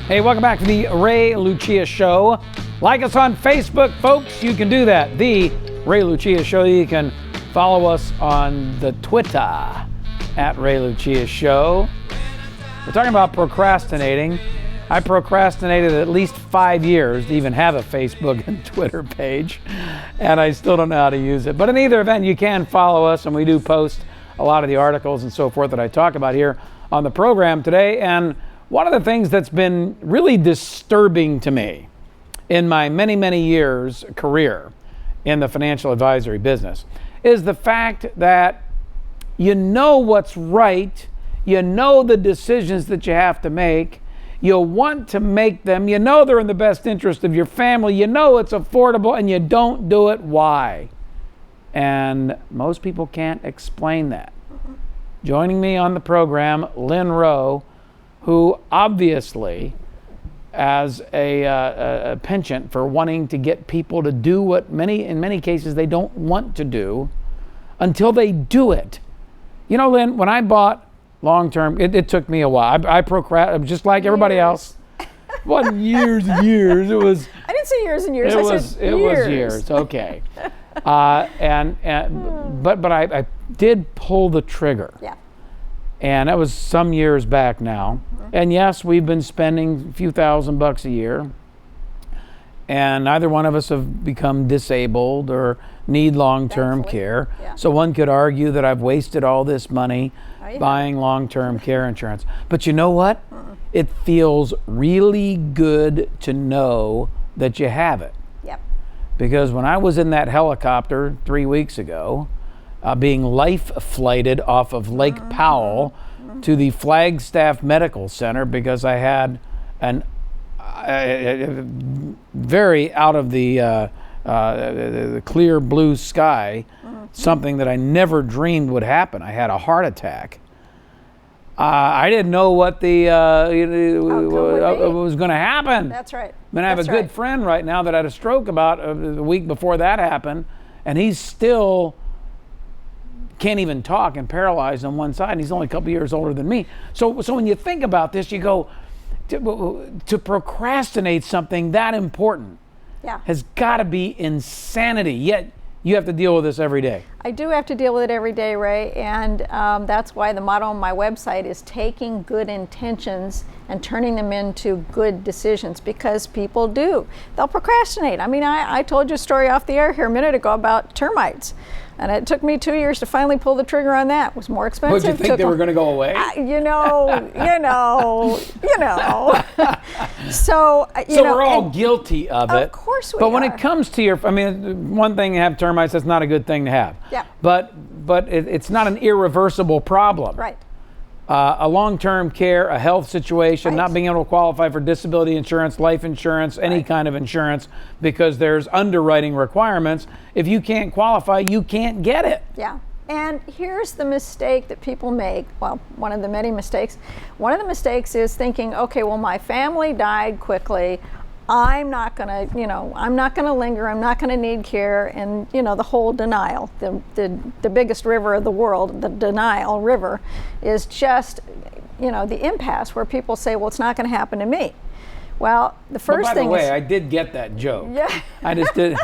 Hey, welcome back to the Ray Lucia Show. Like us on Facebook, folks. You can do that. The Ray Lucia Show. You can follow us on the Twitter at Ray Lucia Show. We're talking about procrastinating. I procrastinated at least 5 years to even have a Facebook and Twitter page, and I still don't know how to use it. But in either event, you can follow us, and we do post a lot of the articles and so forth that I talk about here on the program today. And one of the things that's been really disturbing to me in my many, many years career in the financial advisory business is the fact that you know what's right, you know the decisions that you have to make, you want to make them, you know they're in the best interest of your family, you know it's affordable, and you don't do it. Why? And most people can't explain that. Joining me on the program, Lyn Rowe, who obviously, as a penchant for wanting to get people to do what in many cases they don't want to do until they do it. You know, Lyn, when I bought long-term, it took me a while. I procrastinated just like everybody else. It wasn't years and years. It was. I didn't say years and years. It was years. Okay. But I did pull the trigger. Yeah. And that was some years back now. Mm-hmm. And yes, we've been spending a few $1,000s a year. And neither one of us have become disabled or need long-term care. Yeah. So one could argue that I've wasted all this money buying long-term care insurance. But you know what? It feels really good to know that you have it. Yep. Because when I was in that helicopter 3 weeks ago, being life flighted off of Lake Powell to the Flagstaff Medical Center because I had a very out of the clear blue sky, something that I never dreamed would happen. I had a heart attack. I didn't know what was going to happen. That's right. I mean, I have a good friend right now that had a stroke about a week before that happened, and he's still can't even talk and paralyzed on one side, and he's only a couple years older than me. So when you think about this, you go, to procrastinate something that important has got to be insanity, yet you have to deal with this every day. I do have to deal with it every day, Ray, and that's why the motto on my website is taking good intentions and turning them into good decisions, because people do. They'll procrastinate. I mean, I told you a story off the air here a minute ago about termites. And it took me 2 years to finally pull the trigger on that. It was more expensive. Would you think they were going to go away? You know. So we're all guilty of it. Of course we are. But when it comes to one thing to have termites, that's not a good thing to have. Yeah. But it's not an irreversible problem. Right. A long-term care, a health situation, not being able to qualify for disability insurance, life insurance, any kind of insurance, because there's underwriting requirements. If you can't qualify, you can't get it. Yeah. And here's the mistake that people make. Well, one of the many mistakes. One of the mistakes is thinking, okay, well, my family died quickly. I'm not gonna linger. I'm not gonna need care, and the whole denial. The biggest river of the world, the denial river, is just the impasse where people say, well, it's not going to happen to me. Well, the first thing. By the way, I did get that joke. Yeah. I just did.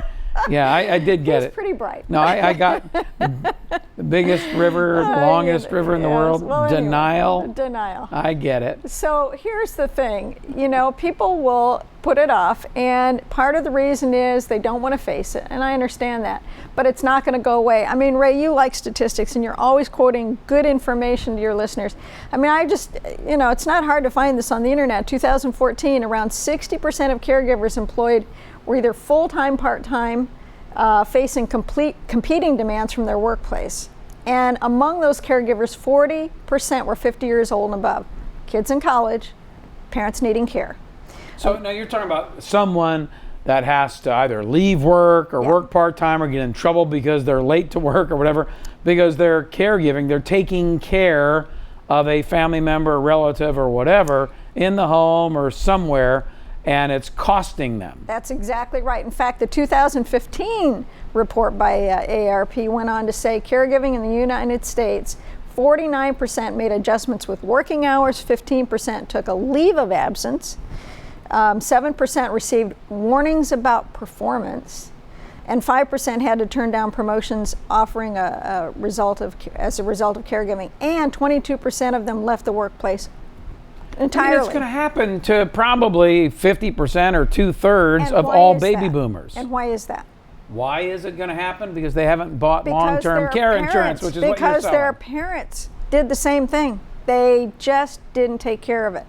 Yeah, I did get it. It's pretty bright. No, I got the biggest river, the longest river in the world. Well, Denial. Anyway, denial. I get it. So here's the thing. People will put it off, and part of the reason is they don't want to face it, and I understand that. But it's not going to go away. I mean, Ray, you like statistics, and you're always quoting good information to your listeners. I mean, it's not hard to find this on the internet. 2014, around 60% of caregivers employed were either full-time, part-time, facing competing demands from their workplace. And among those caregivers, 40% were 50 years old and above. Kids in college, parents needing care. So now you're talking about someone that has to either leave work or work part-time or get in trouble because they're late to work or whatever, because they're caregiving, they're taking care of a family member, a relative or whatever in the home or somewhere, and it's costing them. That's exactly right. In fact, the 2015 report by AARP went on to say caregiving in the United States, 49% made adjustments with working hours, 15% took a leave of absence, 7% received warnings about performance, and 5% had to turn down promotions offering as a result of caregiving, and 22% of them left the workplace entirely. It's going to happen to probably 50% or 2/3 of all baby boomers. And why is that? Why is it going to happen? Because they haven't bought long-term care insurance, which is what you're selling. Because their parents did the same thing. They just didn't take care of it.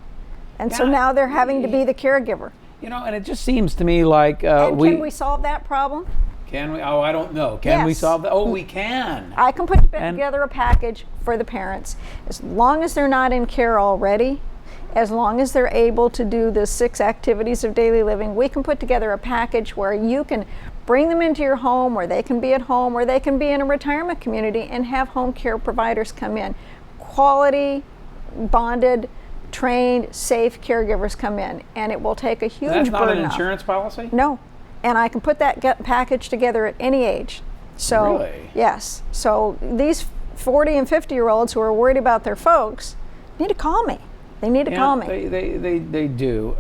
And so now they're having to be the caregiver. You know, and it just seems to me like can we solve that problem? Can we? Oh, I don't know. Can we solve that? Oh, we can. I can put together a package for the parents. As long as they're not in care already, as long as they're able to do the 6 activities of daily living, we can put together a package where you can bring them into your home, or they can be at home, or they can be in a retirement community and have home care providers come in. Quality, bonded, trained, safe caregivers come in, and it will take a huge burden off. That's not an insurance policy? No, and I can put that package together at any age. So, really? Yes. So these 40 and 50-year-olds who are worried about their folks need to call me. They need to call me. They do.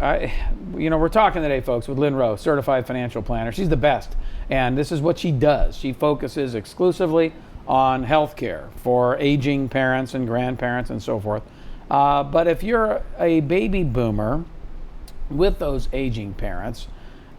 We're talking today, folks, with Lyn Rowe, certified financial planner. She's the best, and this is what she does. She focuses exclusively on health care for aging parents and grandparents and so forth. But if you're a baby boomer with those aging parents,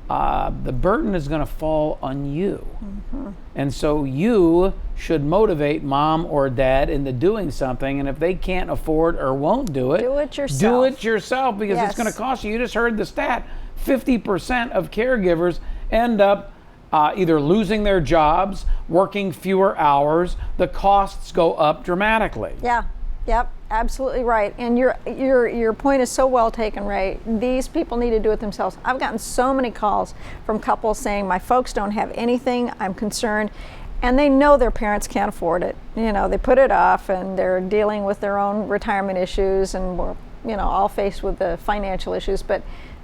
the burden is going to fall on you. Mm-hmm. And so you should motivate mom or dad into doing something. And if they can't afford or won't do it, do it yourself. Do it yourself, because it's going to cost you. You just heard the stat. 50% of caregivers end up either losing their jobs, working fewer hours. The costs go up dramatically. Yeah. Yep, absolutely right. And your point is so well taken, Ray. These people need to do it themselves. I've gotten so many calls from couples saying, my folks don't have anything, I'm concerned, and they know their parents can't afford it. You know, they put it off, and they're dealing with their own retirement issues, and we're, all faced with the financial issues, but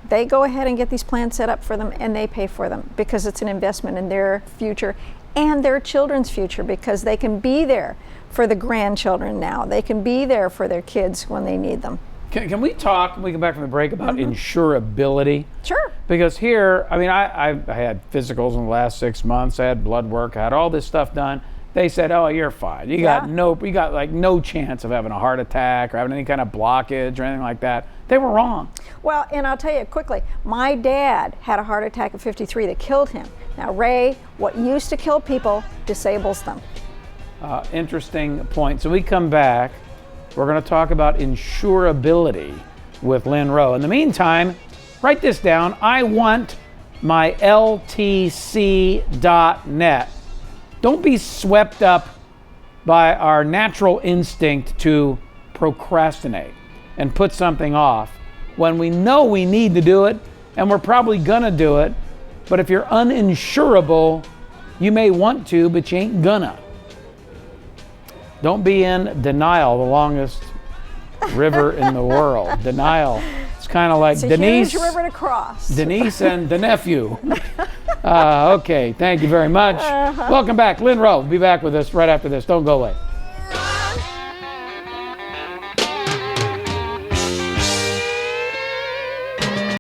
they go ahead and get these plans set up for them, and they pay for them because it's an investment in their future and their children's future, because they can be there for the grandchildren now. They can be there for their kids when they need them. Can we talk, when we come back from the break, about insurability? Sure. Because here, I had physicals in the last 6 months. I had blood work. I had all this stuff done. They said, oh, you're fine. You got no chance of having a heart attack or having any kind of blockage or anything like that. They were wrong. Well, and I'll tell you quickly, my dad had a heart attack at 53 that killed him. Now, Ray, what used to kill people disables them. Interesting point. So we come back, we're going to talk about insurability with Lyn Rowe. In the meantime, write this down. I want my LTC.net. Don't be swept up by our natural instinct to procrastinate and put something off when we know we need to do it, and we're probably gonna do it. But if you're uninsurable, you may want to, but you ain't gonna. Don't be in denial, the longest river in the world. Denial. It's kind of like it's a Denise. Huge river to cross. Denise and the nephew. Okay, thank you very much. Welcome back. Lyn Rowe will be back with us right after this. Don't go away.